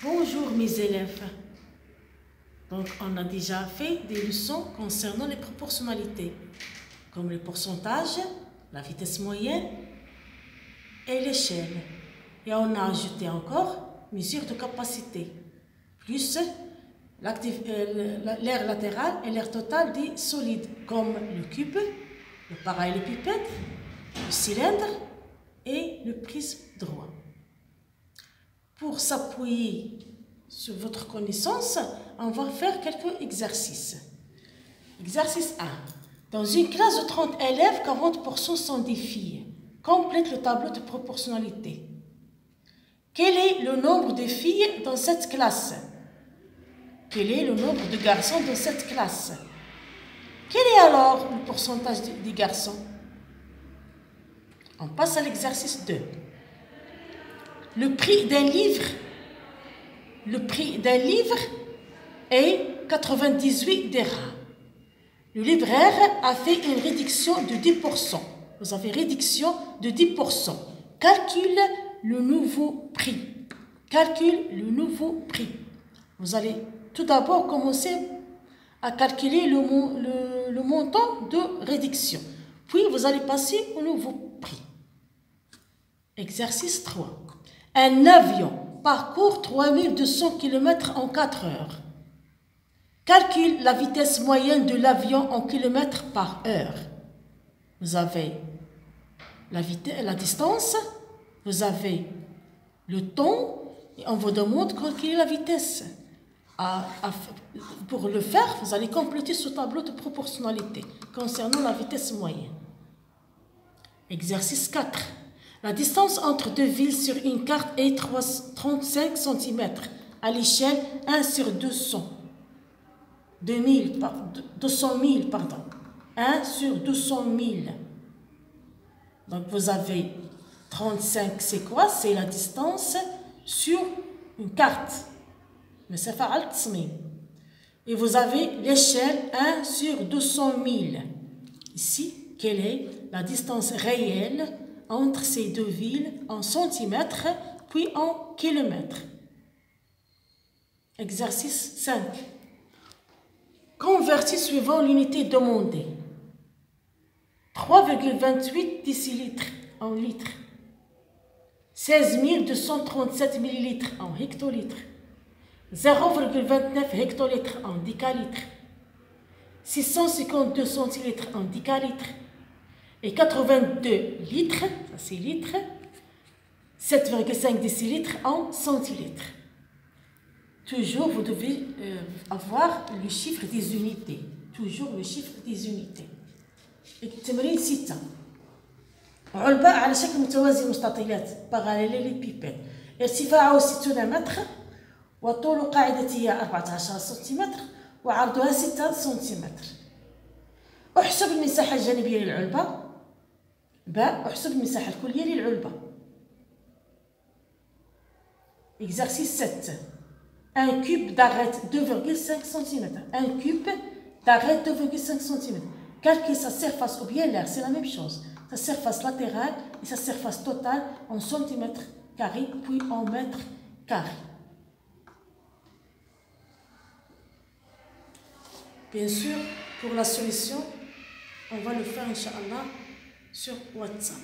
Bonjour mes élèves. Donc on a déjà fait des leçons concernant les proportionnalités, comme le pourcentage, la vitesse moyenne et l'échelle. Et on a ajouté encore mesure de capacité, plus l'air latéral et l'air total des solides, comme le cube, le parallélépipède, le cylindre et le prisme droit. Pour s'appuyer sur votre connaissance, on va faire quelques exercices. Exercice 1. Dans une classe de 30 élèves, 40% sont des filles. Complète le tableau de proportionnalité. Quel est le nombre de filles dans cette classe? Quel est le nombre de garçons dans cette classe? Quel est alors le pourcentage des garçons? On passe à l'exercice 2. Le prix d'un livre est 98 dirhams. Le libraire a fait une réduction de 10%. Vous avez réduction de 10%. Calcule le nouveau prix. Calcule le nouveau prix. Vous allez tout d'abord commencer à calculer le montant de réduction. Puis vous allez passer au nouveau prix. Exercice 3. Un avion parcourt 3200 km en 4 heures. Calcule la vitesse moyenne de l'avion en kilomètres par heure. Vous avez la distance, vous avez le temps, et on vous demande de calculer la vitesse. Pour le faire, vous allez compléter ce tableau de proportionnalité concernant la vitesse moyenne. Exercice 4. La distance entre deux villes sur une carte est 35 cm à l'échelle 1 sur 200 000, 1 sur 200 000. Donc vous avez 35, c'est quoi? C'est la distance sur une carte. Et vous avez l'échelle 1 sur 200 000. Ici, quelle est la distance réelle entre ces deux villes en centimètres, puis en kilomètres? Exercice 5. Convertis suivant l'unité demandée. 3,28 décilitres en litres. 16 237 millilitres en hectolitres. 0,29 hectolitres en décalitres. 652 centilitres en décalitres. Et 82 litres, ça c'est litres, 7,5 décilitres en centilitres. Toujours, vous devez avoir le chiffre des unités. Toujours le chiffre des unités. التمرين 6. علبة على شكل متوازي مستطيلات باراليليبيبيد ارتفاعه 60 متر وطول قاعدتها 14 سنتيمتر وعرضها 6 سنتيمتر. احسب المساحة الجانبية للعلبة. باء احسب المساحة الكلية للعلبة. Exercice 7. Un cube d'arête 2,5 cm. Un cube d'arête 2,5 cm. Calcule sa surface ou bien l'air, c'est la même chose. Sa surface latérale et sa surface totale en centimètres carrés, puis en mètres carrés. Bien sûr, pour la solution, on va le faire, Inch'Allah, sur WhatsApp.